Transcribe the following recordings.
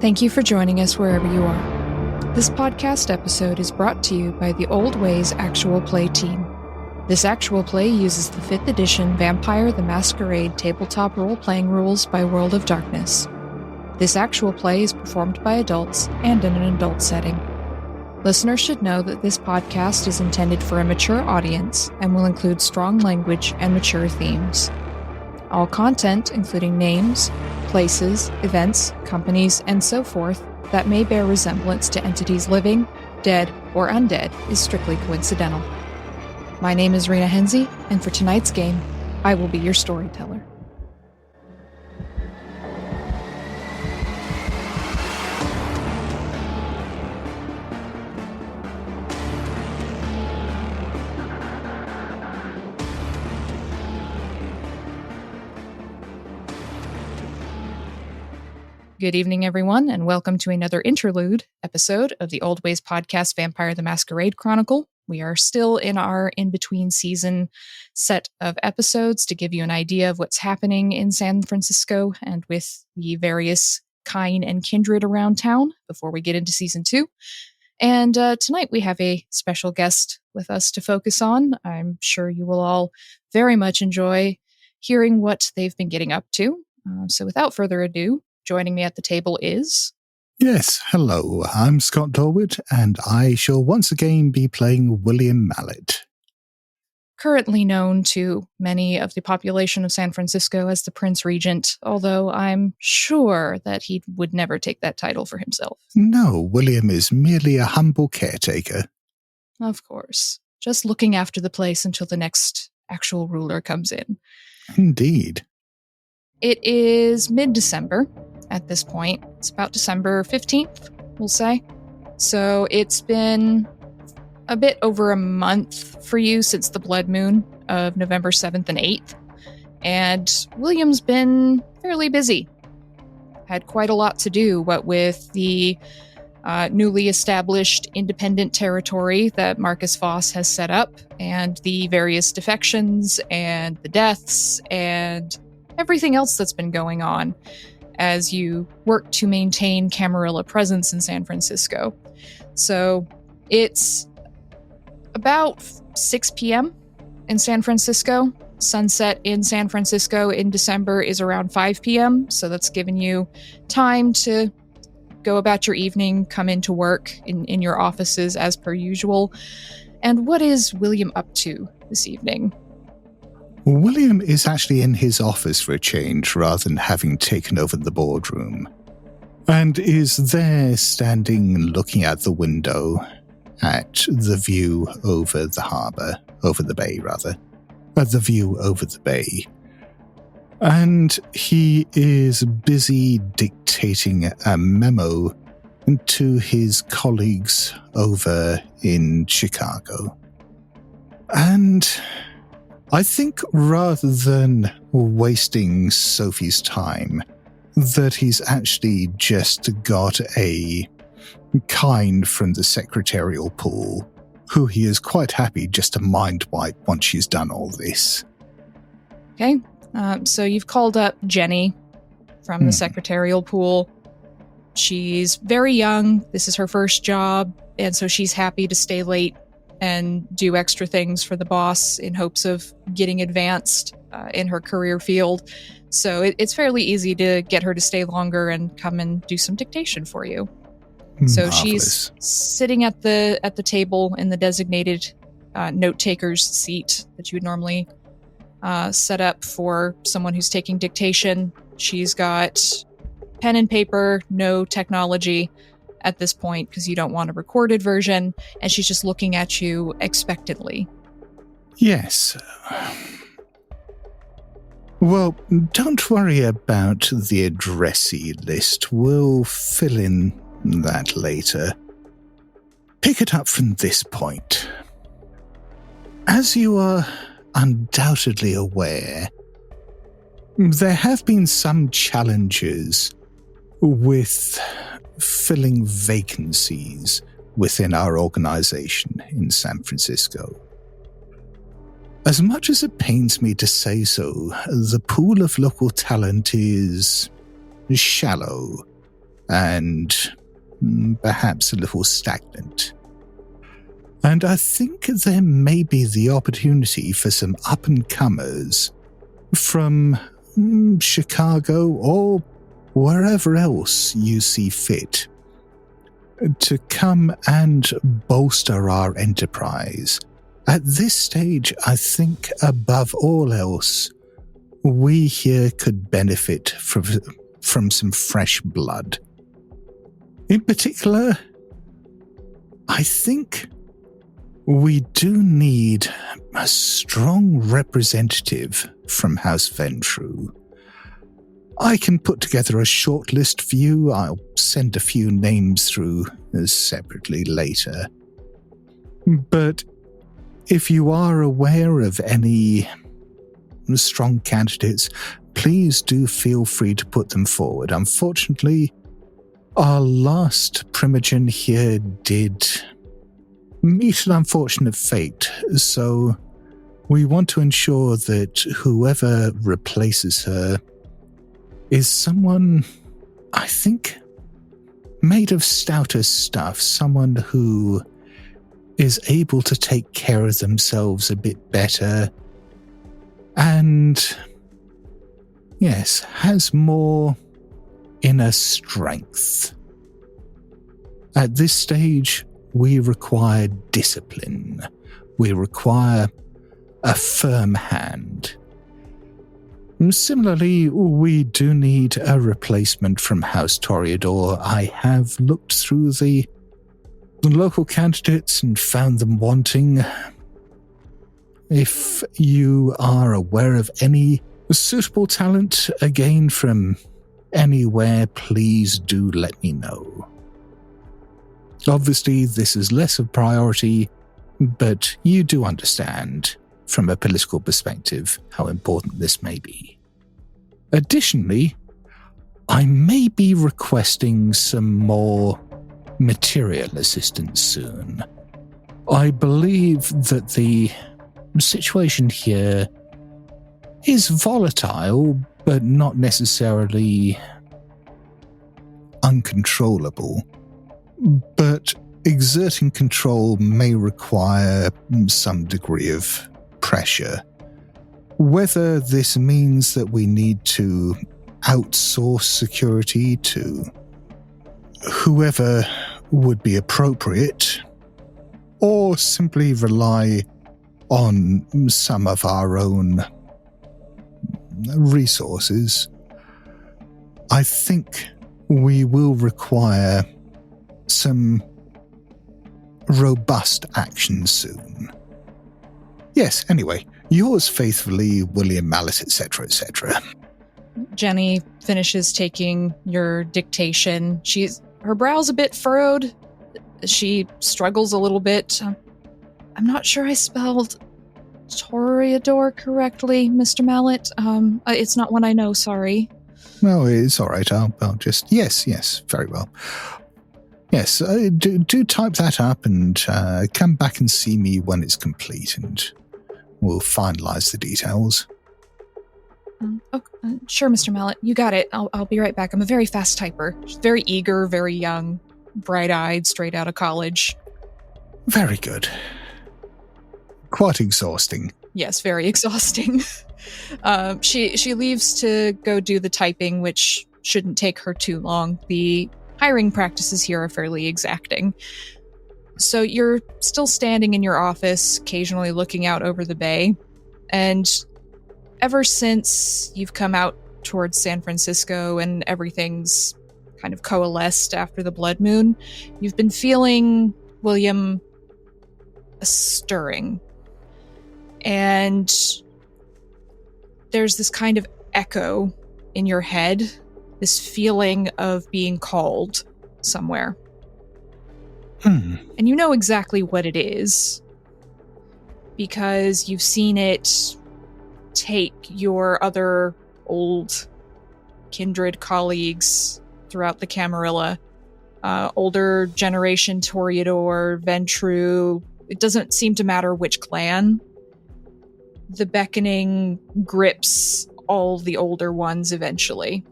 Thank you for joining us wherever you are. This podcast episode is brought to you by the Old Ways Actual Play team. This actual play uses the 5th edition Vampire the Masquerade tabletop role-playing rules by World of Darkness. This actual play is performed by adults and in an adult setting. Listeners should know that this podcast is intended for a mature audience and will include strong language and mature themes. All content, including names, places, events, companies, and so forth, that may bear resemblance to entities living, dead, or undead is strictly coincidental. My name is Rena Henze, and for tonight's game, I will be your storyteller. Good evening, everyone, and welcome to another Interlude episode of the Old Ways podcast, Vampire the Masquerade Chronicle. We are still in our in-between season set of episodes to give you an idea of what's happening in San Francisco and with the various kind and kindred around town before we get into season 2. And tonight we have a special guest with us to focus on. I'm sure you will all very much enjoy hearing what they've been getting up to. So without further ado, joining me at the table is... Yes, hello, I'm Scott Dorward, and I shall once again be playing William Mallet. Currently known to many of the population of San Francisco as the Prince Regent, although I'm sure that he would never take that title for himself. No, William is merely a humble caretaker. Of course. Just looking after the place until the next actual ruler comes in. Indeed. It is mid-December at this point. It's about December 15th, we'll say. So it's been a bit over a month for you since the blood moon of November 7th and 8th. And William's been fairly busy. Had quite a lot to do, what with the newly established independent territory that Marcus Voss has set up, and the various defections, and the deaths, and everything else that's been going on as you work to maintain Camarilla presence in San Francisco. So it's about 6 p.m. in San Francisco. Sunset in San Francisco in December is around 5 p.m., so that's given you time to go about your evening, come into work in your offices as per usual. And what is William up to this evening? William is actually in his office for a change rather than having taken over the boardroom, and is there standing looking out the window at the view over the harbour, over the bay rather, at the view over the bay. And he is busy dictating a memo to his colleagues over in Chicago. And I think rather than wasting Sophie's time, that he's actually just got a kind from the secretarial pool, who he is quite happy just to mind wipe once she's done all this. Okay, so you've called up Jenny from the secretarial pool. She's very young. This is her first job, and so she's happy to stay late and do extra things for the boss in hopes of getting advanced in her career field. So it's fairly easy to get her to stay longer and come and do some dictation for you. So Marvelous. She's sitting at the table in the designated note-taker's seat that you would normally set up for someone who's taking dictation. She's got pen and paper, no technology at this point because you don't want a recorded version, and she's just looking at you expectantly. Yes. Well, don't worry about the addressee list. We'll fill in that later. Pick it up from this point. As you are undoubtedly aware, there have been some challenges with filling vacancies within our organization in San Francisco. As much as it pains me to say so, the pool of local talent is shallow, and perhaps a little stagnant. And I think there may be the opportunity for some up-and-comers from Chicago or wherever else you see fit to come and bolster our enterprise. At this stage, I think above all else, we here could benefit from some fresh blood. In particular, I think we do need a strong representative from House Ventru. I can put together a short list for you. I'll send a few names through separately later. But if you are aware of any strong candidates, please do feel free to put them forward. Unfortunately, our last Primogen here did meet an unfortunate fate, so we want to ensure that whoever replaces her is someone, I think, made of stouter stuff, someone who is able to take care of themselves a bit better and, yes, has more inner strength. At this stage, we require discipline. We require a firm hand. Similarly, we do need a replacement from House Toreador. I have looked through the local candidates and found them wanting. If you are aware of any suitable talent, again from anywhere, please do let me know. Obviously, this is less of a priority, but you do understand, from a political perspective, how important this may be. Additionally, I may be requesting some more material assistance soon. I believe that the situation here is volatile, but not necessarily uncontrollable. But exerting control may require some degree of pressure. Whether this means that we need to outsource security to whoever would be appropriate, or simply rely on some of our own resources, I think we will require some robust action soon. Yes, anyway, yours faithfully, William Mallet, etc., etc. Jenny finishes taking your dictation. Her brow's a bit furrowed. She struggles a little bit. I'm not sure I spelled Toreador correctly, Mr. Mallet. It's not one I know, sorry. No, it's all right. I'll just... Yes, very well. Yes, do type that up and come back and see me when it's complete, and we'll finalize the details. Sure, Mr. Mallet. You got it. I'll be right back. I'm a very fast typer. She's very eager, very young, bright-eyed, straight out of college. Very good. Quite exhausting. Yes, very exhausting. She leaves to go do the typing, which shouldn't take her too long. The hiring practices here are fairly exacting. So you're still standing in your office, occasionally looking out over the bay, and ever since you've come out towards San Francisco and everything's kind of coalesced after the blood moon, you've been feeling, William, a stirring. And there's this kind of echo in your head, this feeling of being called somewhere. And you know exactly what it is, because you've seen it take your other old kindred colleagues throughout the Camarilla, older generation Toreador, Ventru. It doesn't seem to matter which clan. The beckoning grips all the older ones eventually.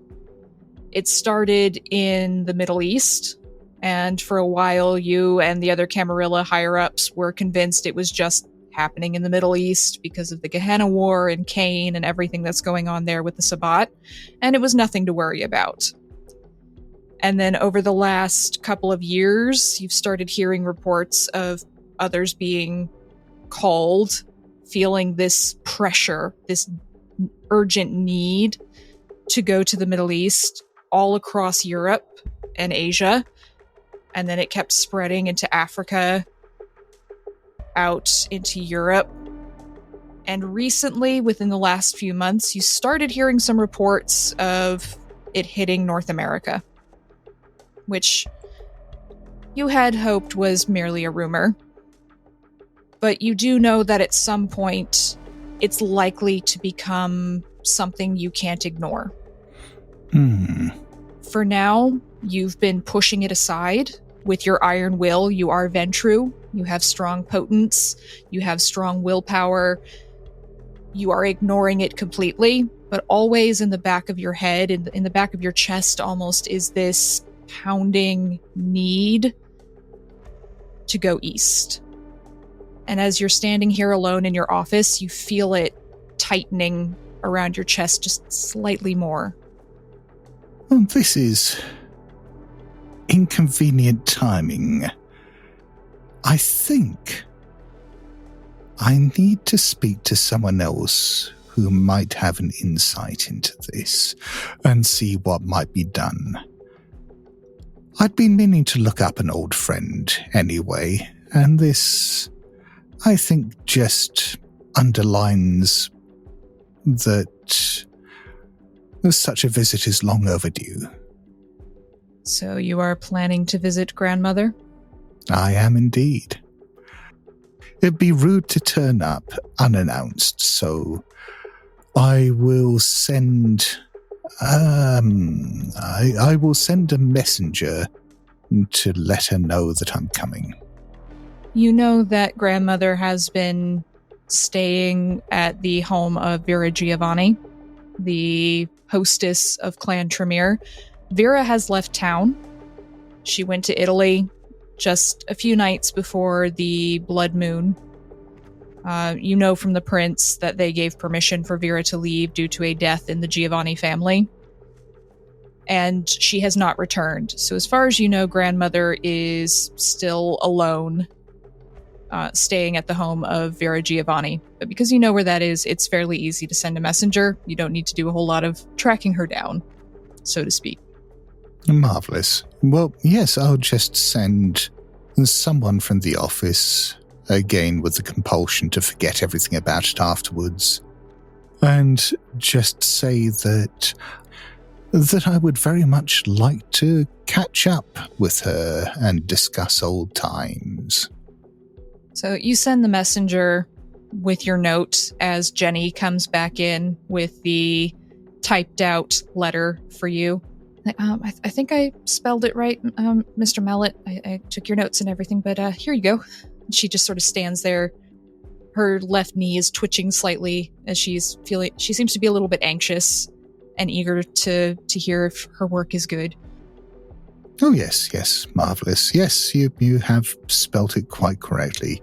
It started in the Middle East, and for a while you and the other Camarilla higher-ups were convinced it was just happening in the Middle East because of the Gehenna War and Cain and everything that's going on there with the Sabbat, and it was nothing to worry about. And then over the last couple of years, you've started hearing reports of others being called, feeling this pressure, this urgent need to go to the Middle East, all across Europe and Asia. And then it kept spreading into Africa, out into Europe. And recently, within the last few months, you started hearing some reports of it hitting North America, which you had hoped was merely a rumor. But you do know that at some point, it's likely to become something you can't ignore. For now, you've been pushing it aside. With your iron will, you are Ventru. You have strong potence. You have strong willpower. You are ignoring it completely, but always in the back of your head, in the back of your chest almost, is this pounding need to go east. And as you're standing here alone in your office, you feel it tightening around your chest just slightly more. Well, this is inconvenient timing. I think I need to speak to someone else who might have an insight into this and see what might be done. I'd been meaning to look up an old friend anyway, and this, I think, just underlines that such a visit is long overdue. So you are planning to visit grandmother? I am indeed. It'd be rude to turn up unannounced, so I will send I will send a messenger to let her know that I'm coming. You know that grandmother has been staying at the home of Vera Giovanni, the hostess of Clan Tremere. Vera has left town. She went to Italy just a few nights before the blood moon. You know from the prince that they gave permission for Vera to leave due to a death in the Giovanni family. And she has not returned. So as far as you know, grandmother is still alone, staying at the home of Vera Giovanni. But because you know where that is, it's fairly easy to send a messenger. You don't need to do a whole lot of tracking her down, so to speak. Marvelous. Well, yes, I'll just send someone from the office, again with the compulsion to forget everything about it afterwards, and just say that I would very much like to catch up with her and discuss old times. So you send the messenger with your note as Jenny comes back in with the typed out letter for you. I think I spelled it right, Mr. Mallet. I took your notes and everything, but here you go. She just sort of stands there. Her left knee is twitching slightly as she seems to be a little bit anxious and eager to hear if her work is good. Oh, yes, marvelous. Yes, you have spelt it quite correctly.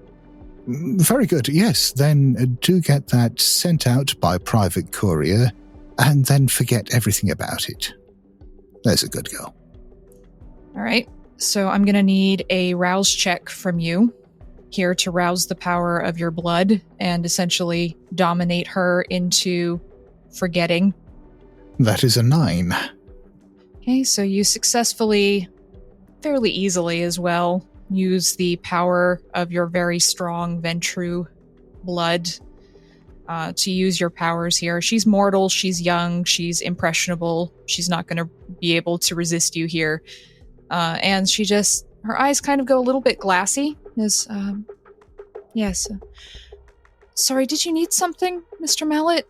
Very good, yes. Then do get that sent out by private courier, and then forget everything about it. There's a good girl. All right, so I'm going to need a rouse check from you here to rouse the power of your blood and essentially dominate her into forgetting. That is a 9. Okay, so you successfully, fairly easily as well, use the power of your very strong Ventru blood to use your powers here. She's mortal, she's young, she's impressionable, she's not going to be able to resist you here. And she just, her eyes kind of go a little bit glassy. Yes. Sorry, did you need something, Mr. Mallet?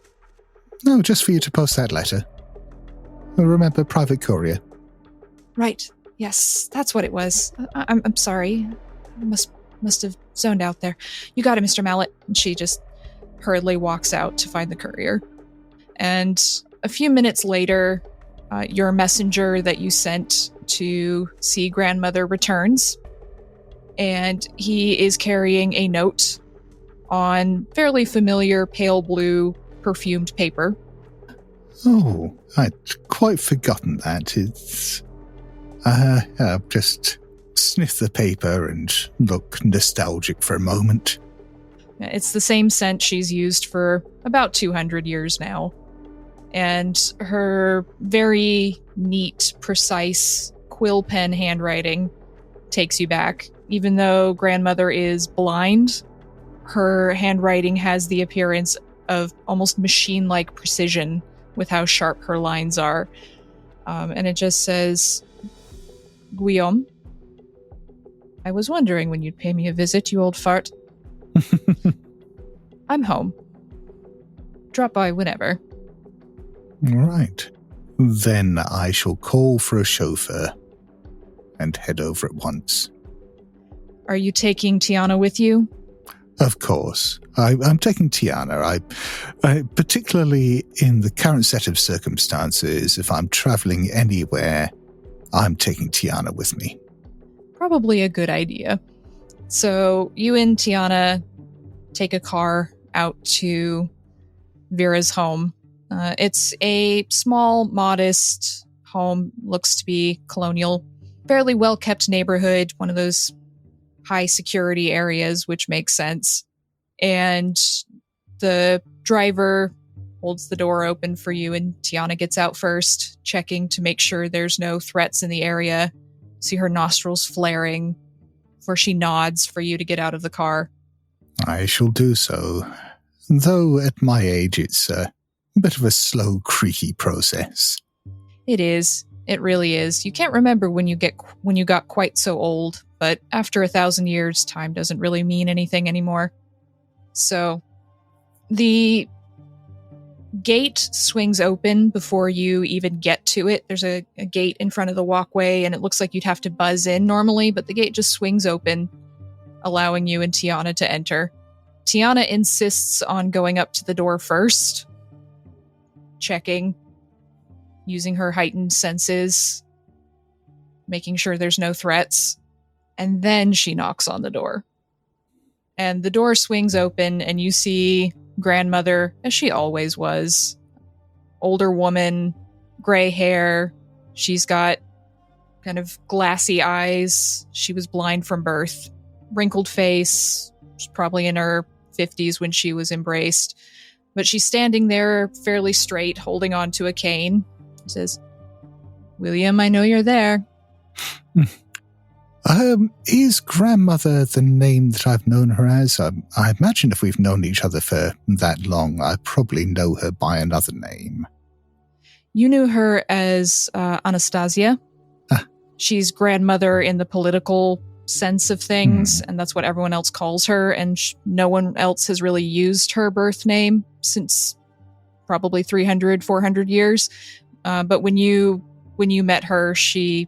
No, just for you to post that letter. Remember, private courier. Right. Yes, that's what it was. I'm sorry. I must have zoned out there. You got it, Mr. Mallet. And she just hurriedly walks out to find the courier. And a few minutes later, Your messenger that you sent to see grandmother returns, and he is carrying a note on fairly familiar pale blue perfumed paper. Oh, I'd quite forgotten that. It's... I'll just sniff the paper and look nostalgic for a moment. It's the same scent she's used for about 200 years now. And her very neat, precise quill pen handwriting takes you back. Even though grandmother is blind, her handwriting has the appearance of almost machine-like precision with how sharp her lines are. And it just says, Guillaume, I was wondering when you'd pay me a visit, you old fart. I'm home. Drop by whenever. Right. Then I shall call for a chauffeur and head over at once. Are you taking Tiana with you? Of course. I'm taking Tiana. I particularly in the current set of circumstances, if I'm traveling anywhere, I'm taking Tiana with me. Probably a good idea. So you and Tiana take a car out to Vera's home. It's a small, modest home, looks to be colonial, fairly well-kept neighborhood, one of those high security areas, which makes sense. And the driver holds the door open for you, and Tiana gets out first, checking to make sure there's no threats in the area. See her nostrils flaring before she nods for you to get out of the car. I shall do so, though at my age it's a bit of a slow, creaky process. It is. It really is. You can't remember when you got quite so old, but after 1,000 years, time doesn't really mean anything anymore. So, the gate swings open before you even get to it. There's a gate in front of the walkway, and it looks like you'd have to buzz in normally, but the gate just swings open, allowing you and Tiana to enter. Tiana insists on going up to the door first, checking, using her heightened senses, making sure there's no threats, and then she knocks on the door. And the door swings open, and you see grandmother, as she always was. Older woman, gray hair. She's got kind of glassy eyes. She was blind from birth. Wrinkled face. She's probably in her 50s when she was embraced. But she's standing there fairly straight, holding on to a cane. She says, William, I know you're there. Is grandmother the name that I've known her as? I imagine if we've known each other for that long, I probably know her by another name. You knew her as Anastasia. She's grandmother in the political sense of things, and that's what everyone else calls her, and no one else has really used her birth name since probably 300, 400 years. But when you met her, she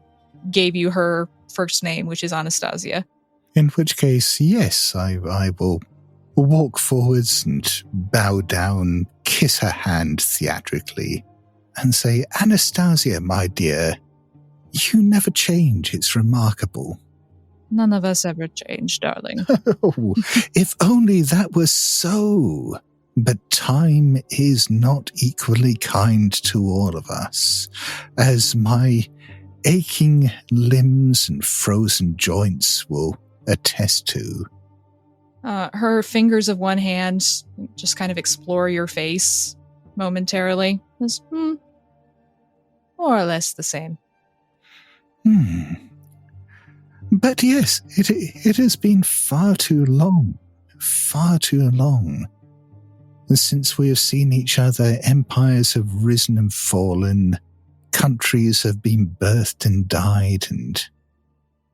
gave you her first name, which is Anastasia. In which case, yes, I will walk forwards and bow down, kiss her hand theatrically, and say, Anastasia, my dear, you never change. It's remarkable. None of us ever change, darling. Oh, if only that were so. But time is not equally kind to all of us, as my aching limbs and frozen joints will attest to. Her fingers of one hand just kind of explore your face momentarily. It's, more or less the same. But yes, it has been far too long, since we have seen each other. Empires have risen and fallen, countries have been birthed and died, and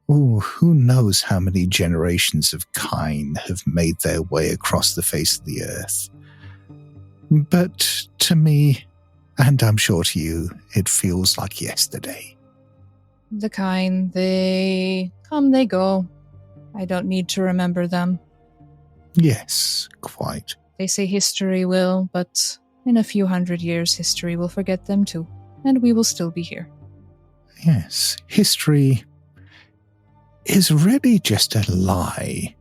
who knows how many generations of kine have made their way across the face of the earth. But to me, and I'm sure to you, it feels like yesterday. The kine, they come, they go. I don't need to remember them. Yes, quite. They say history will, but in a few hundred years, history will forget them too. and we will still be here. Yes, history is really just a lie,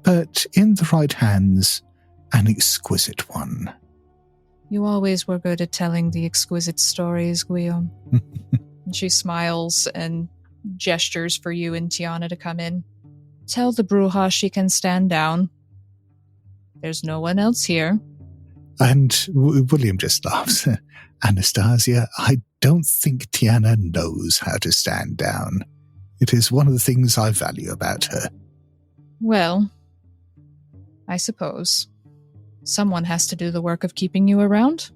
but in the right hands, an exquisite one. You always were good at telling the exquisite stories, Guillaume. And she smiles and gestures for you and Tiana to come in. Tell the Bruja she can stand down. There's no one else here. And William just laughs. Anastasia, I don't think Tiana knows how to stand down. It is one of the things I value about her. Well, I suppose. Someone has to do the work of keeping you around.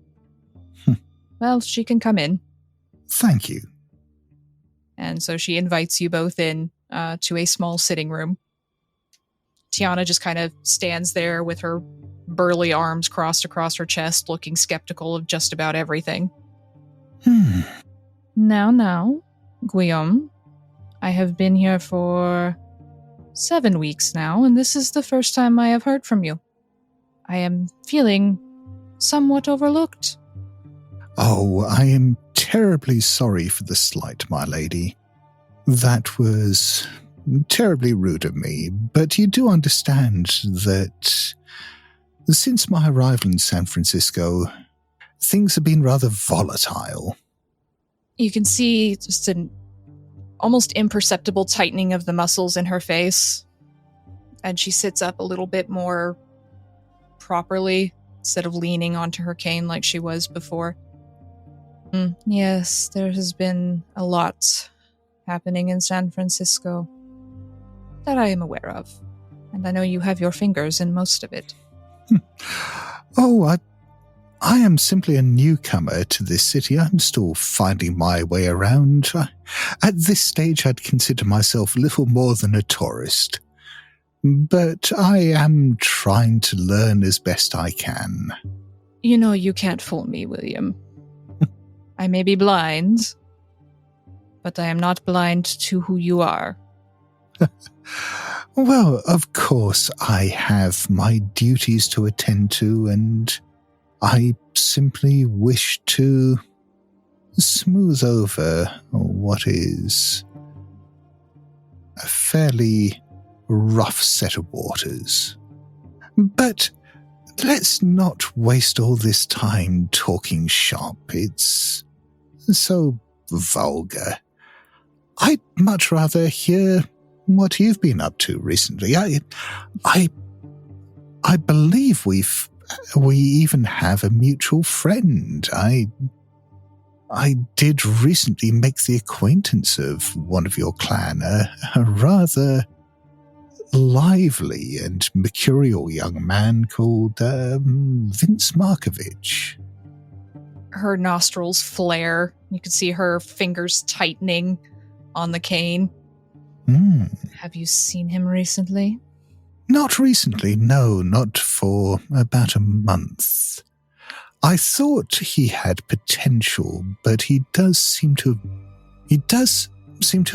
Well, she can come in. Thank you. And so she invites you both in to a small sitting room. Tiana just kind of stands there with her burly arms crossed across her chest, looking skeptical of just about everything. Now, Guillaume, I have been here for 7 weeks now, and this is the first time I have heard from you. I am feeling somewhat overlooked. Oh, I am terribly sorry for the slight, my lady. That was terribly rude of me, but you do understand that since my arrival in San Francisco, things have been rather volatile. You can see just an almost imperceptible tightening of the muscles in her face, and she sits up a little bit more properly instead of leaning onto her cane like she was before. Yes, there has been a lot happening in San Francisco that I am aware of, and I know you have your fingers in most of it. Oh, I am simply a newcomer to this city. I'm still finding my way around. At this stage, I'd consider myself little more than a tourist. But I am trying to learn as best I can. You know you can't fool me, William. I may be blind, but I am not blind to who you are. Well, of course, I have my duties to attend to, and I simply wish to smooth over what is a fairly rough set of waters. But let's not waste all this time talking shop. It's so vulgar. I'd much rather hear what you've been up to recently. I believe we even have a mutual friend. I did recently make the acquaintance of one of your clan, a rather lively and mercurial young man called Vince Markovich. Her nostrils flare. You can see her fingers tightening on the cane. Have you seen him recently? Not recently, no, not for about a month. I thought he had potential, but he does seem to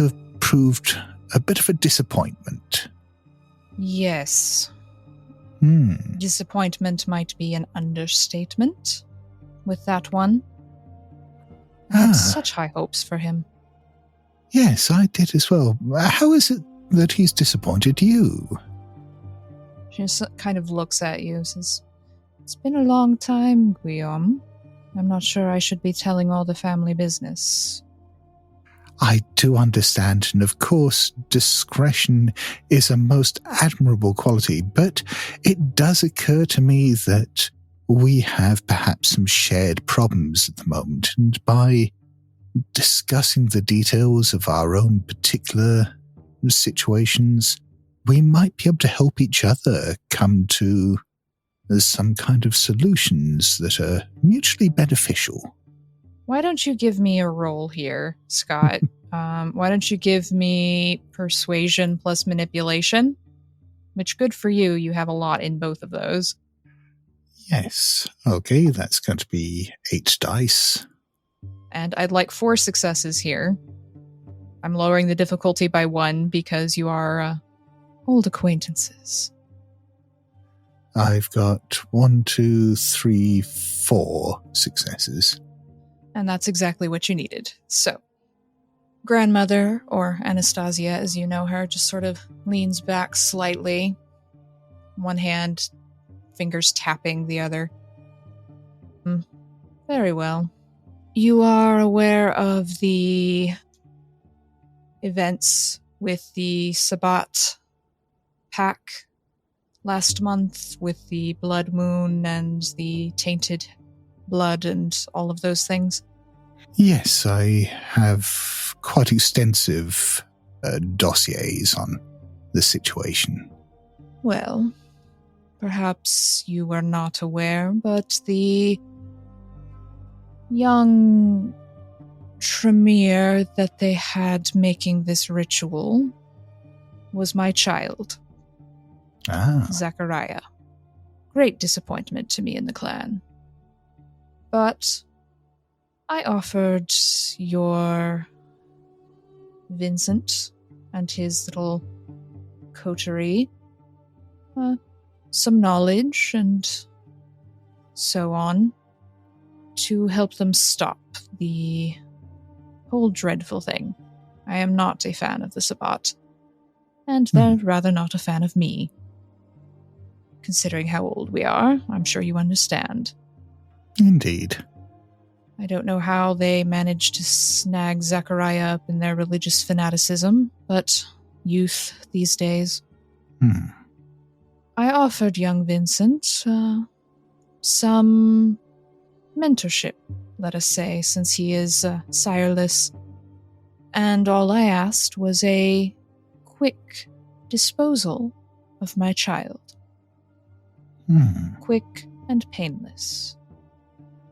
have proved a bit of a disappointment. Yes. Disappointment might be an understatement with that one. I had such high hopes for him. Yes, I did as well. How is it that he's disappointed you? She just kind of looks at you and says, "It's been a long time, Guillaume. I'm not sure I should be telling all the family business." I do understand, and of course, discretion is a most admirable quality, but it does occur to me that we have perhaps some shared problems at the moment, and by discussing the details of our own particular situations, we might be able to help each other come to some kind of solutions that are mutually beneficial. Why don't you give me a roll here, Scott? Why don't you give me persuasion plus manipulation? Which, good for you, you have a lot in both of those. Yes. Okay, that's going to be 8 dice. And I'd like 4 successes here. I'm lowering the difficulty by 1 because you are old acquaintances. I've got 1, 2, 3, 4 successes. And that's exactly what you needed. So, grandmother, or Anastasia as you know her, just sort of leans back slightly. One hand, fingers tapping the other. Very well. You are aware of the events with the Sabbat pack last month, with the blood moon and the tainted blood and all of those things? Yes, I have quite extensive dossiers on the situation. Well, perhaps you were not aware, but the young Tremere that they had making this ritual was my child, Zachariah. Great disappointment to me in the clan. But I offered your Vincent and his little coterie some knowledge and so on to help them stop the whole dreadful thing. I am not a fan of the Sabbat, and they're rather not a fan of me. Considering how old we are, I'm sure you understand. Indeed. I don't know how they managed to snag Zachariah up in their religious fanaticism, but youth these days. I offered young Vincent some mentorship, let us say, since he is sireless. And all I asked was a quick disposal of my child. Quick and painless.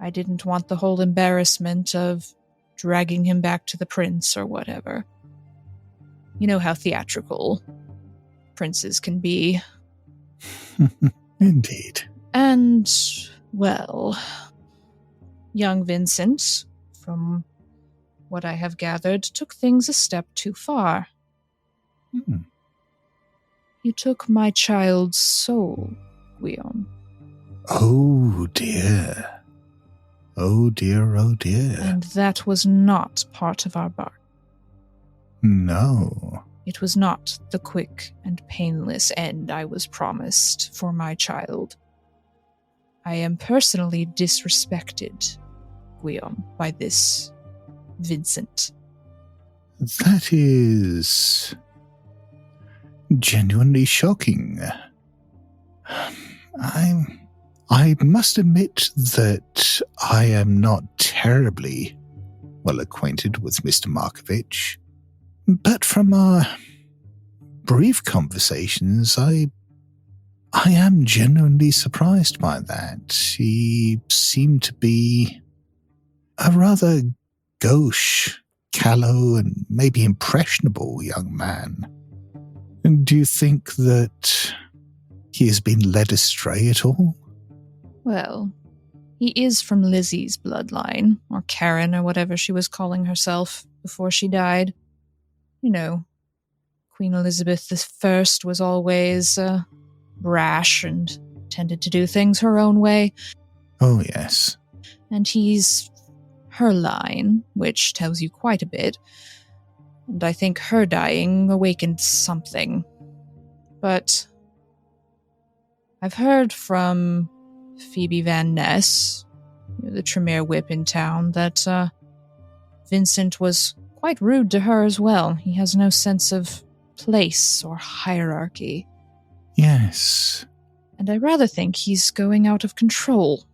I didn't want the whole embarrassment of dragging him back to the prince or whatever. You know how theatrical princes can be. Indeed. And, well, young Vincent, from what I have gathered, took things a step too far. You took my child's soul, Guillaume. Oh dear. Oh dear, oh dear. And that was not part of our bargain. No. It was not the quick and painless end I was promised for my child. I am personally disrespected, Guillaume, by this Vincent. That is genuinely shocking. I must admit that I am not terribly well acquainted with Mr. Markovich, but from our brief conversations, I am genuinely surprised by that. He seemed to be a rather gauche, callow, and maybe impressionable young man. And do you think that he has been led astray at all? Well, he is from Lizzie's bloodline, or Karen, or whatever she was calling herself before she died. You know, Queen Elizabeth I was always brash and tended to do things her own way. Oh, yes. And he's her line, which tells you quite a bit. And I think her dying awakened something. But I've heard from Phoebe Van Ness, the Tremere whip in town, that Vincent was quite rude to her as well. He has no sense of place or hierarchy. Yes. And I rather think he's going out of control.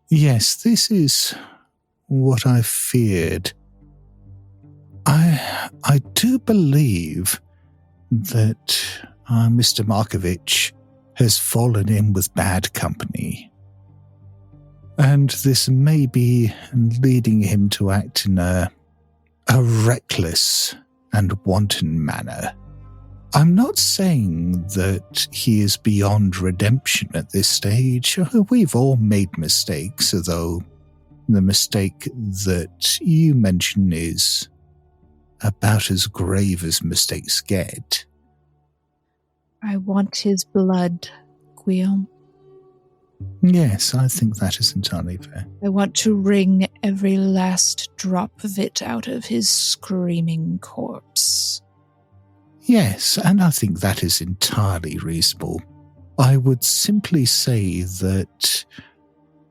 Yes, this is what I feared. I do believe that Mr. Markovich has fallen in with bad company. And this may be leading him to act in a reckless and wanton manner. I'm not saying that he is beyond redemption at this stage. We've all made mistakes, although the mistake that you mention is about as grave as mistakes get. I want his blood, Guillaume. Yes, I think that is entirely fair. I want to wring every last drop of it out of his screaming corpse. Yes, and I think that is entirely reasonable. I would simply say that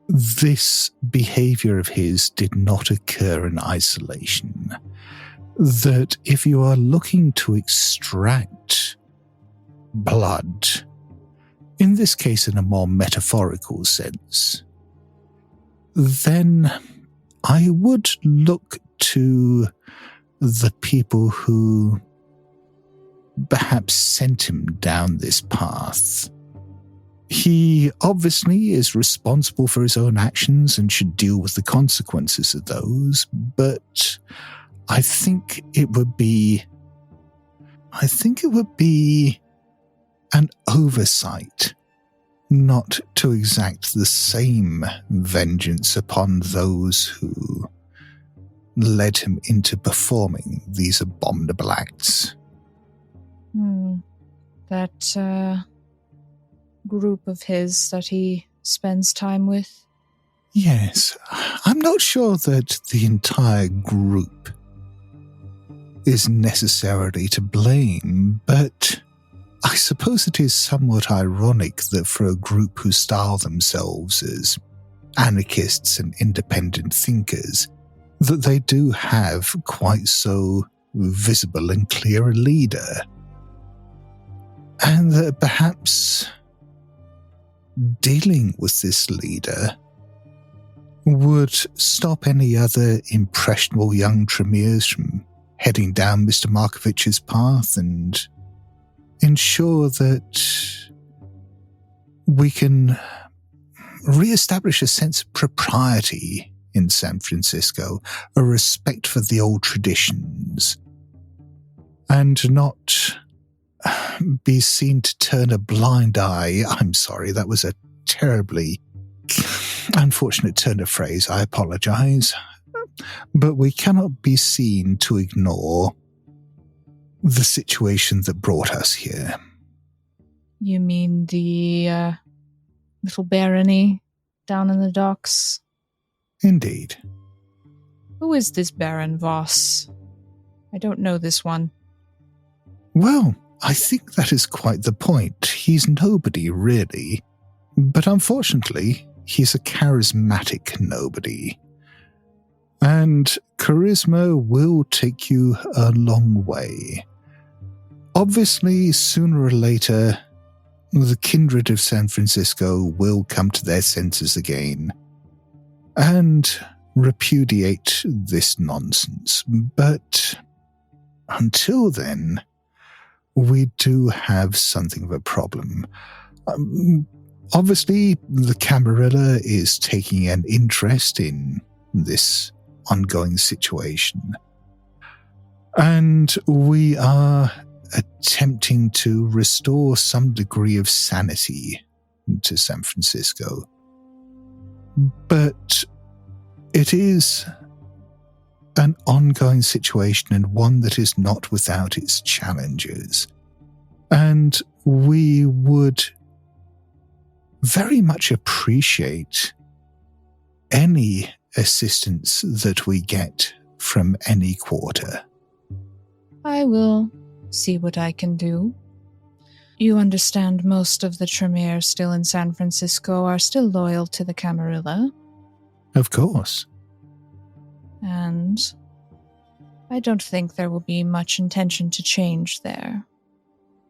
this behavior of his did not occur in isolation. That if you are looking to extract blood, in this case in a more metaphorical sense, then I would look to the people who perhaps sent him down this path. He obviously is responsible for his own actions and should deal with the consequences of those, but I think it would be an oversight not to exact the same vengeance upon those who led him into performing these abominable acts. That group of his that he spends time with? Yes, I'm not sure that the entire group is necessarily to blame, but I suppose it is somewhat ironic that for a group who style themselves as anarchists and independent thinkers, that they do have quite so visible and clear a leader. And that perhaps dealing with this leader would stop any other impressionable young Tremors from heading down Mr. Markovich's path and ensure that we can re-establish a sense of propriety in San Francisco, a respect for the old traditions, and not be seen to turn a blind eye. I'm sorry, that was a terribly unfortunate turn of phrase. I apologize. But we cannot be seen to ignore the situation that brought us here. You mean the little barony down in the docks? Indeed. Who is this Baron Voss? I don't know this one. Well, I think that is quite the point. He's nobody, really. But unfortunately, he's a charismatic nobody. And charisma will take you a long way. Obviously, sooner or later, the kindred of San Francisco will come to their senses again and repudiate this nonsense. But until then, we do have something of a problem. Obviously, the Camarilla is taking an interest in this ongoing situation. And we are attempting to restore some degree of sanity to San Francisco. But it is an ongoing situation and one that is not without its challenges. And we would very much appreciate any assistance that we get from any quarter. I will see what I can do. You understand most of the Tremere still in San Francisco are still loyal to the Camarilla. Of course. And I don't think there will be much intention to change there,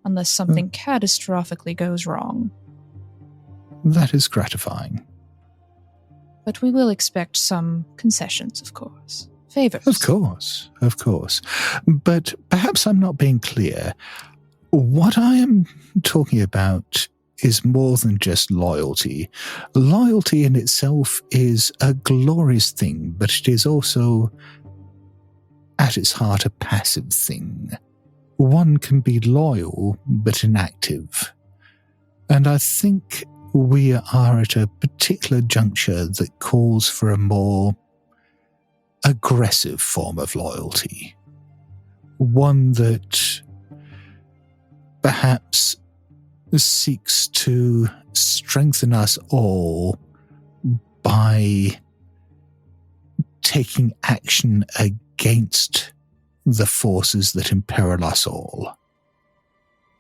unless something catastrophically goes wrong. That is gratifying. But we will expect some concessions, of course. Favors. Of course. But perhaps I'm not being clear. What I am talking about is more than just loyalty. Loyalty in itself is a glorious thing, but it is also, at its heart, a passive thing. One can be loyal, but inactive. And I think we are at a particular juncture that calls for a more aggressive form of loyalty. One that perhaps seeks to strengthen us all by taking action against the forces that imperil us all.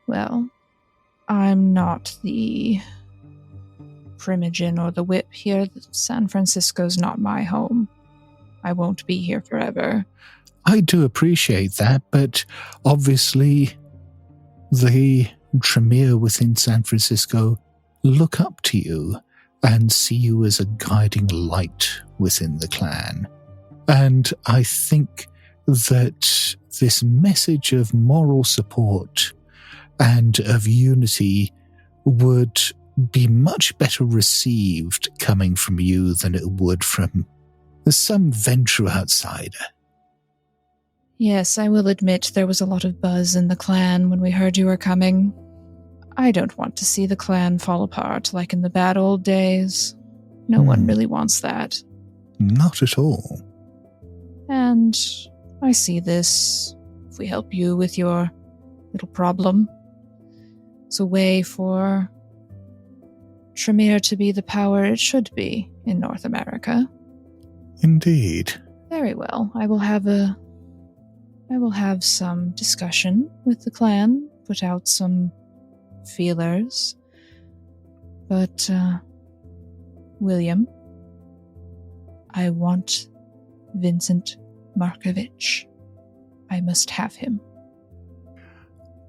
Well, I'm not the Primogen or the whip here. San Francisco's not my home. I won't be here forever. I do appreciate that, but obviously the Tremere within San Francisco look up to you and see you as a guiding light within the clan. And I think that this message of moral support and of unity would be much better received coming from you than it would from some venture outsider. Yes, I will admit there was a lot of buzz in the clan when we heard you were coming. I don't want to see the clan fall apart like in the bad old days. No one really wants that. Not at all. And I see this, if we help you with your little problem, it's a way for Tremere to be the power it should be in North America. Indeed. Very well. I will have some discussion with the clan, put out some feelers. But, William, I want Vincent Markovich. I must have him.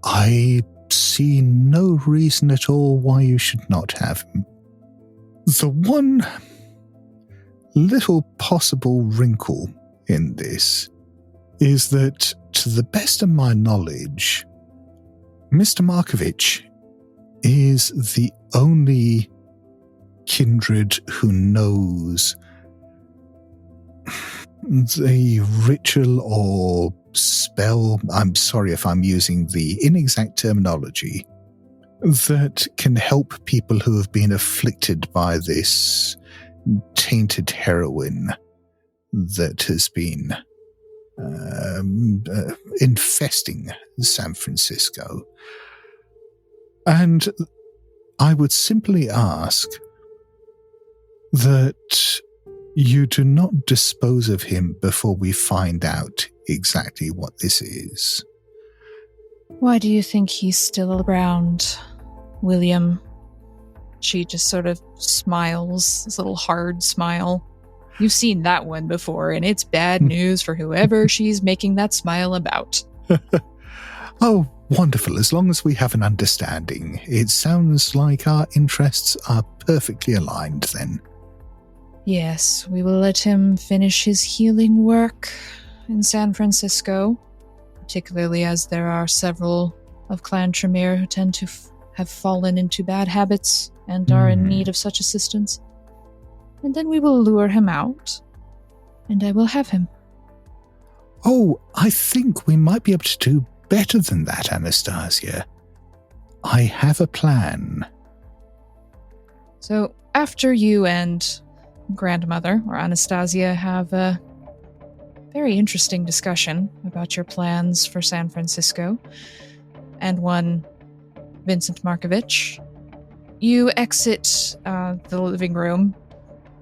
I see no reason at all why you should not have him. The one little possible wrinkle in this is that, to the best of my knowledge, Mr. Markovich is the only kindred who knows the ritual or spell, I'm sorry if I'm using the inexact terminology, that can help people who have been afflicted by this tainted heroin that has been infesting San Francisco. And I would simply ask that you do not dispose of him before we find out exactly what this is. Why do you think he's still around, William? She just sort of smiles, this little hard smile. You've seen that one before, and it's bad news for whoever she's making that smile about. Oh, wonderful. As long as we have an understanding. It sounds like our interests are perfectly aligned then. Yes, we will let him finish his healing work in San Francisco, particularly as there are several of Clan Tremere who tend to have fallen into bad habits and are in need of such assistance. And then we will lure him out, and I will have him. Oh, I think we might be able to do better than that, Anastasia. I have a plan. So, after you and Grandmother, or Anastasia, have a very interesting discussion about your plans for San Francisco, and one Vincent Markovich, you exit the living room.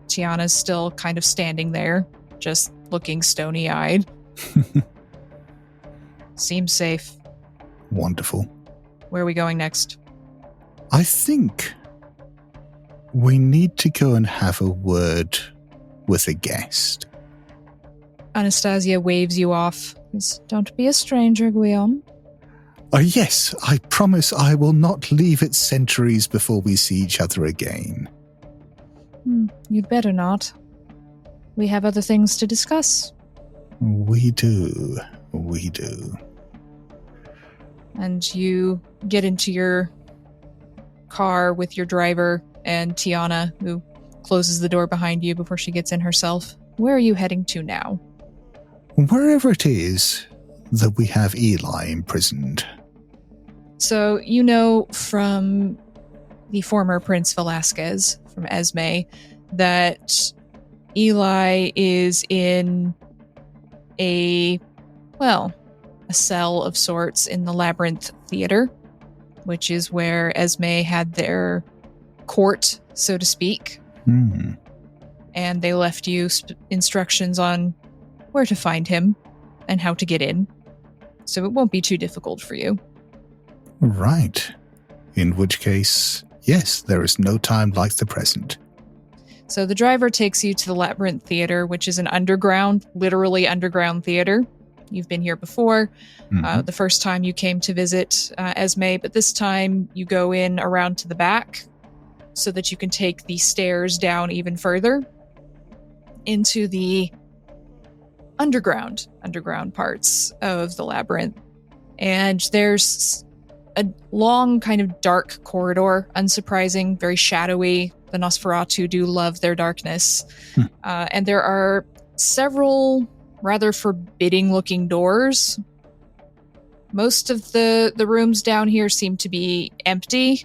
Tiana's still kind of standing there, just looking stony-eyed. Seems safe. Wonderful. Where are we going next? I think we need to go and have a word with a guest. Anastasia waves you off. Don't be a stranger, Guillaume. Yes, I promise I will not leave it centuries before we see each other again. You'd better not. We have other things to discuss. We do. We do. And you get into your car with your driver and Tiana, who closes the door behind you before she gets in herself. Where are you heading to now? Wherever it is that we have Eli imprisoned. So you know from the former Prince Velasquez, from Esme, that Eli is in a cell of sorts in the Labyrinth Theater, which is where Esme had their court, so to speak. And they left you instructions on where to find him and how to get in. So it won't be too difficult for you. Right. In which case, yes, there is no time like the present. So the driver takes you to the Labyrinth Theater, which is an literally underground theater. You've been here before. The first time you came to visit Esme, but this time you go in around to the back so that you can take the stairs down even further into the underground parts of the labyrinth. And there's a long kind of dark corridor, unsurprising, very shadowy. The Nosferatu do love their darkness. And there are several rather forbidding looking doors. Most of the rooms down here seem to be empty,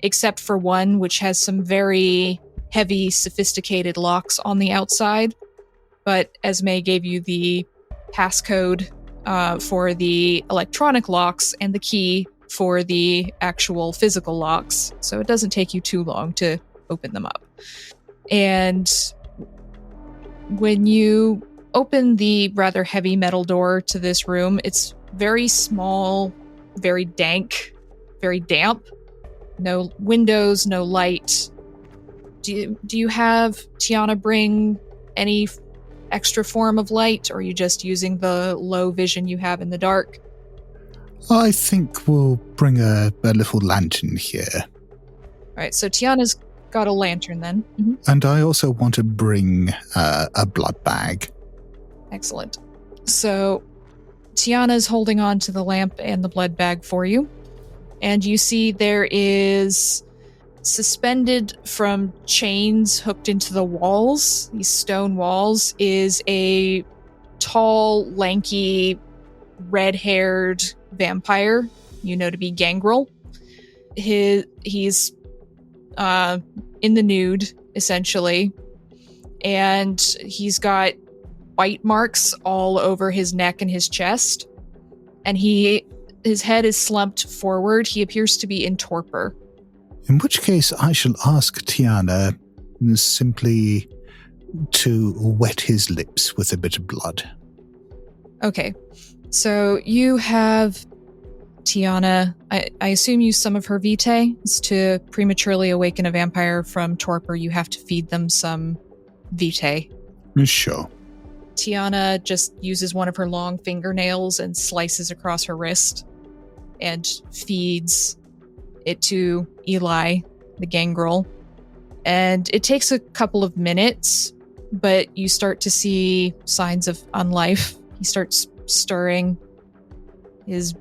except for one which has some very heavy, sophisticated locks on the outside. But Esme gave you the passcode for the electronic locks and the key for the actual physical locks, so it doesn't take you too long to open them up. And when you open the rather heavy metal door to this room, it's very small, very dank, very damp. No windows, no light. Do you have Tiana bring any extra form of light, or are you just using the low vision you have in the dark? I think we'll bring a little lantern here. All right, so Tiana's got a lantern then. And I also want to bring a blood bag. Excellent. So Tiana's holding on to the lamp and the blood bag for you. And you see there is suspended from chains hooked into the walls, these stone walls, is a tall, lanky, red-haired vampire, you know to be Gangrel. He's in the nude, essentially, and he's got bite marks all over his neck and his chest, and his head is slumped forward. He appears to be in torpor. In which case, I shall ask Tiana simply to wet his lips with a bit of blood. Okay, so you have Tiana, I assume, use some of her vitae. To prematurely awaken a vampire from torpor, you have to feed them some vitae. Sure. Tiana just uses one of her long fingernails and slices across her wrist and feeds it to Eli, the Gangrel. And it takes a couple of minutes, but you start to see signs of unlife. He starts stirring, his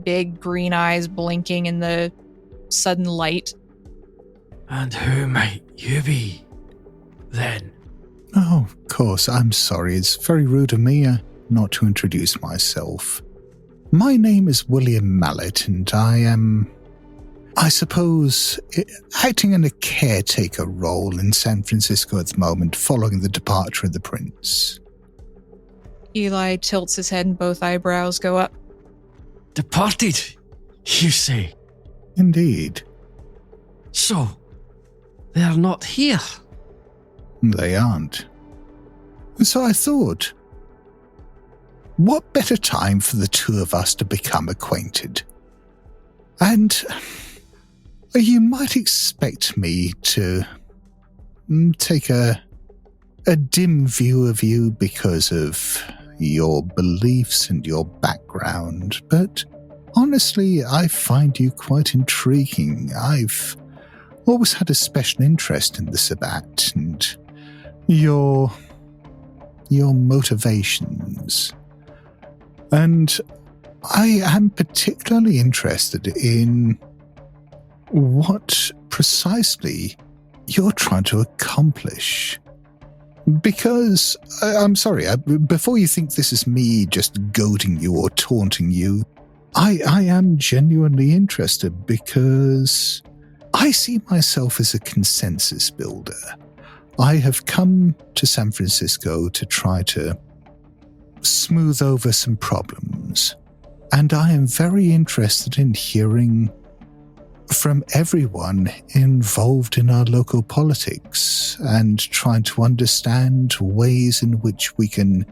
big green eyes blinking in the sudden light. And who might you be, then? Oh, of course, I'm sorry. It's very rude of me not to introduce myself. My name is William Mallet, and I am, I suppose, acting in a caretaker role in San Francisco at the moment, following the departure of the prince. Eli tilts his head and both eyebrows go up. Departed, you say? Indeed. So, they're not here? They aren't. So I thought, what better time for the two of us to become acquainted? And you might expect me to take a dim view of you because of your beliefs and your background, but honestly, I find you quite intriguing. I've always had a special interest in the Sabbat and your motivations. And I am particularly interested in what precisely you're trying to accomplish. Because, I'm sorry, before you think this is me just goading you or taunting you, I am genuinely interested because I see myself as a consensus builder. I have come to San Francisco to try to smooth over some problems, and I am very interested in hearing from everyone involved in our local politics and trying to understand ways in which we can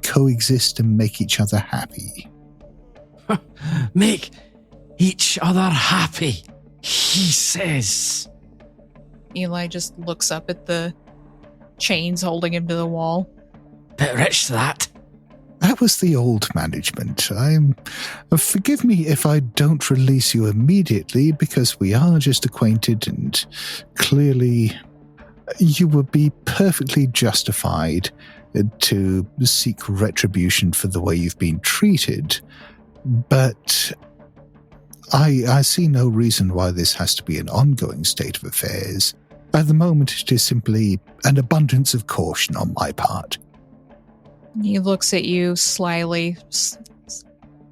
coexist and make each other happy. Make each other happy, he says. Eli just looks up at the chains holding him to the wall. Bit rich, that. That was the old management. Forgive me if I don't release you immediately, because we are just acquainted and clearly you would be perfectly justified to seek retribution for the way you've been treated. But I see no reason why this has to be an ongoing state of affairs. At the moment, it is simply an abundance of caution on my part. He looks at you slyly,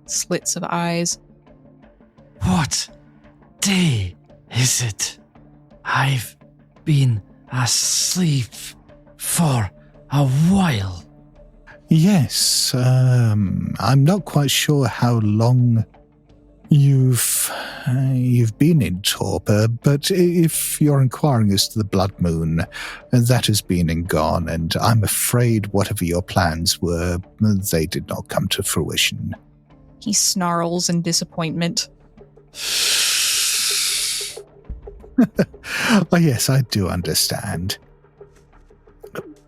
slits of eyes. What day is it? I've been asleep for a while. Yes, I'm not quite sure how long you've been in torpor, but if you're inquiring as to the blood moon, that has been and gone, and I'm afraid whatever your plans were, they did not come to fruition. He snarls in disappointment. Oh, yes, I do understand.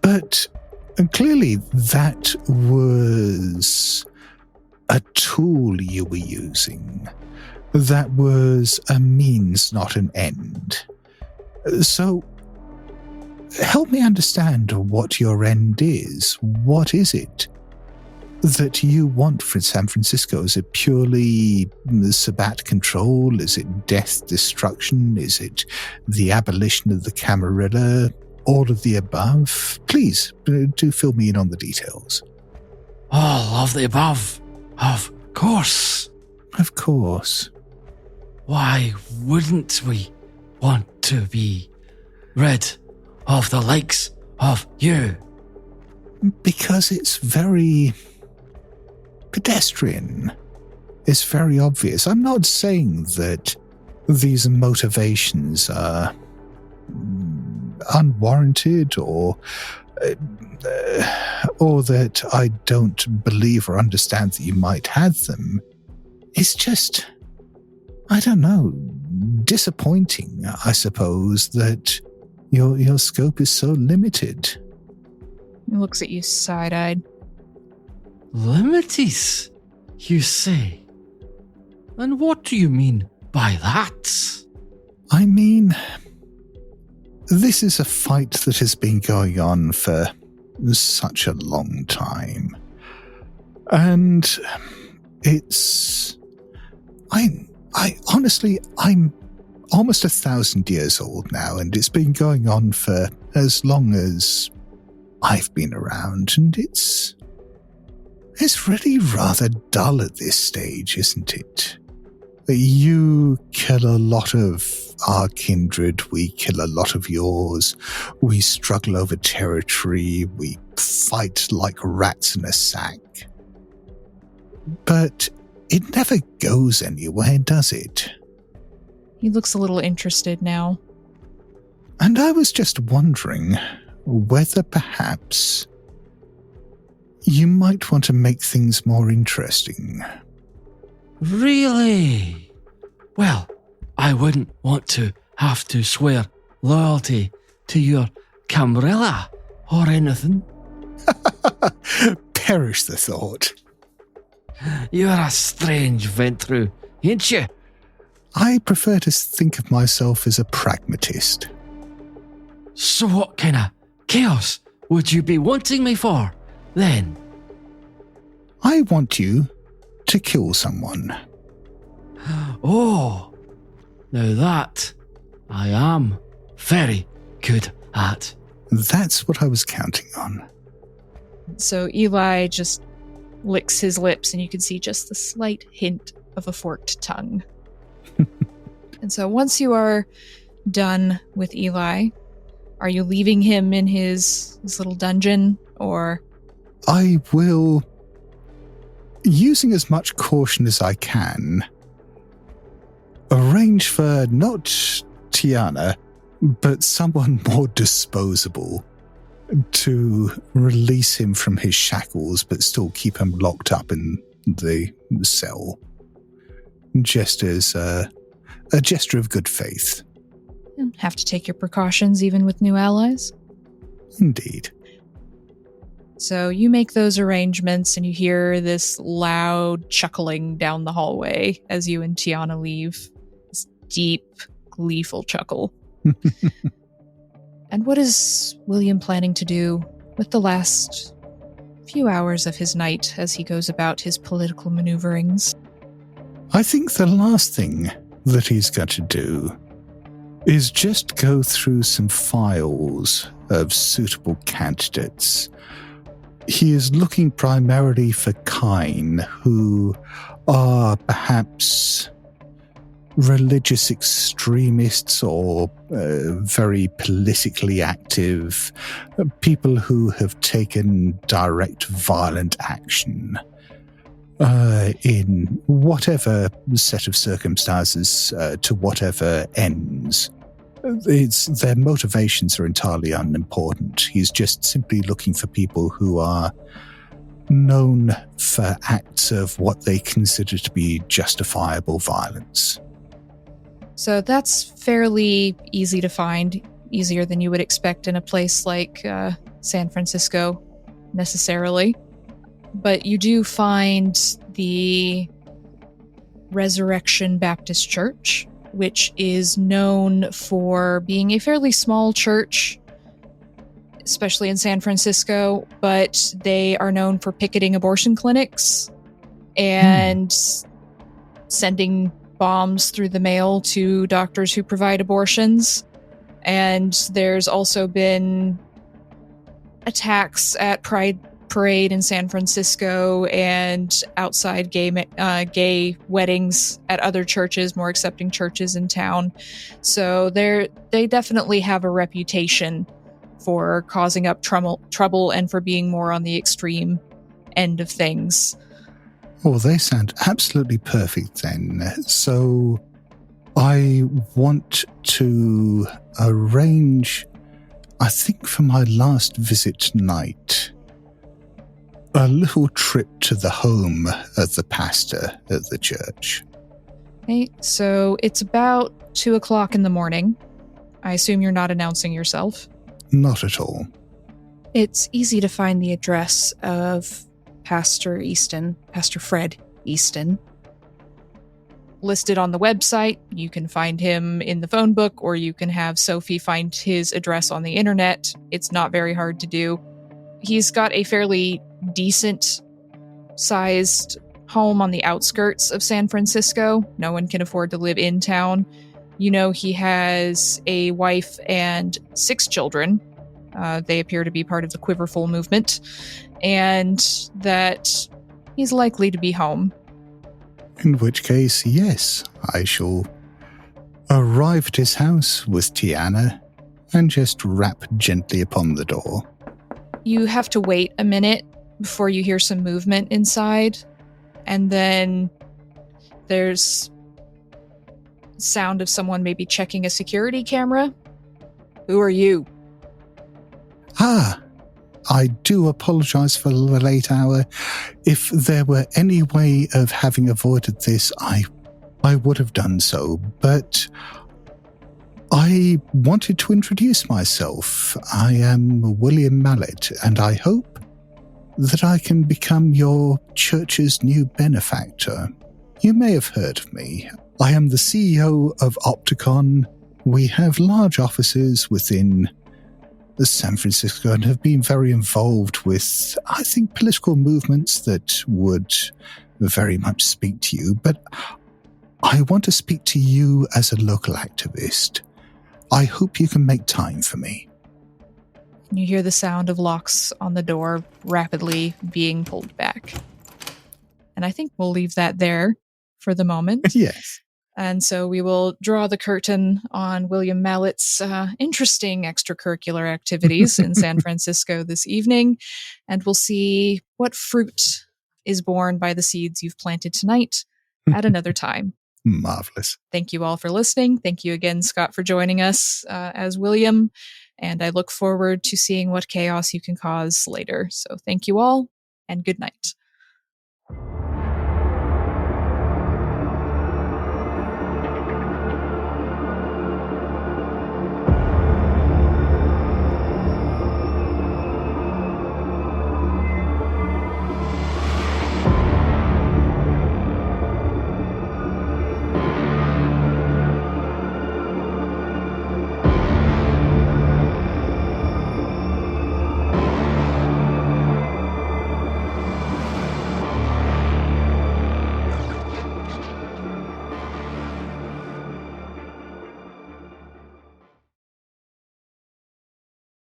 But clearly that was a tool you were using. That was a means, not an end. So, help me understand what your end is. What is it that you want for San Francisco? Is it purely Sabbat control? Is it death, destruction? Is it the abolition of the Camarilla? All of the above? Please, do fill me in on the details. All of the above. Of course. Of course. Why wouldn't we want to be rid of the likes of you? Because it's very pedestrian. It's very obvious. I'm not saying that these motivations are unwarranted or that I don't believe or understand that you might have them. It's just, I don't know, disappointing, I suppose, that your scope is so limited. He looks at you side-eyed. Limited, you say? And what do you mean by that? I mean, this is a fight that has been going on for such a long time. And it's... I honestly, I'm almost 1,000 years old now, and it's been going on for as long as I've been around, and it's really rather dull at this stage, isn't it? You kill a lot of our kindred, we kill a lot of yours, we struggle over territory, we fight like rats in a sack. But it never goes anywhere, does it? He looks a little interested now. And I was just wondering whether perhaps you might want to make things more interesting. Really? Well, I wouldn't want to have to swear loyalty to your Camarilla or anything. Perish the thought. You're a strange ventru, ain't you? I prefer to think of myself as a pragmatist. So what kind of chaos would you be wanting me for, then? I want you to kill someone. Oh, now that I am very good at. That's what I was counting on. So Eli just licks his lips, and you can see just the slight hint of a forked tongue. And so once you are done with Eli, are you leaving him in his little dungeon, or? I will, using as much caution as I can, arrange for not Tiana, but someone more disposable to release him from his shackles, but still keep him locked up in the cell. Just as a gesture of good faith. You have to take your precautions even with new allies. Indeed. So you make those arrangements and you hear this loud chuckling down the hallway as you and Tiana leave. This deep, gleeful chuckle. And what is William planning to do with the last few hours of his night as he goes about his political maneuverings? I think the last thing that he's got to do is just go through some files of suitable candidates. He is looking primarily for kine who are perhaps religious extremists or very politically active, people who have taken direct violent action in whatever set of circumstances to whatever ends. Their motivations are entirely unimportant. He's just simply looking for people who are known for acts of what they consider to be justifiable violence. So that's fairly easy to find, easier than you would expect in a place like San Francisco, necessarily. But you do find the Resurrection Baptist Church, which is known for being a fairly small church, especially in San Francisco, but they are known for picketing abortion clinics and sending bombs through the mail to doctors who provide abortions. And there's also been attacks at Pride Parade in San Francisco and outside gay weddings at other churches, more accepting churches in town. So they definitely have a reputation for causing up trouble and for being more on the extreme end of things. Well, they sound absolutely perfect then. So I want to arrange, I think for my last visit tonight, a little trip to the home of the pastor at the church. Okay, so it's about 2 o'clock in the morning. I assume you're not announcing yourself. Not at all. It's easy to find the address of Pastor Fred Easton. Listed on the website. You can find him in the phone book, or you can have Sophie find his address on the internet. It's not very hard to do. He's got a fairly decent sized home on the outskirts of San Francisco. No one can afford to live in town. You know, he has a wife and 6 children. They appear to be part of the Quiverful movement, and that he's likely to be home. In which case, yes, I shall arrive at his house with Tiana and just rap gently upon the door. You have to wait a minute before you hear some movement inside, and then there's sound of someone maybe checking a security camera. Who are you? I do apologize for the late hour. If there were any way of having avoided this, I would have done so, but I wanted to introduce myself. I am William Mallet, and I hope that I can become your church's new benefactor. You may have heard of me. I am the CEO of Opticon. We have large offices within San Francisco and have been very involved with, I think, political movements that would very much speak to you. But I want to speak to you as a local activist. I hope you can make time for me. You hear the sound of locks on the door rapidly being pulled back. And I think we'll leave that there for the moment. Yes. And so we will draw the curtain on William Mallet's interesting extracurricular activities in San Francisco this evening, and we'll see what fruit is born by the seeds you've planted tonight at another time. Marvelous. Thank you all for listening. Thank you again, Scott, for joining us as William. And I look forward to seeing what chaos you can cause later. So thank you all, and good night.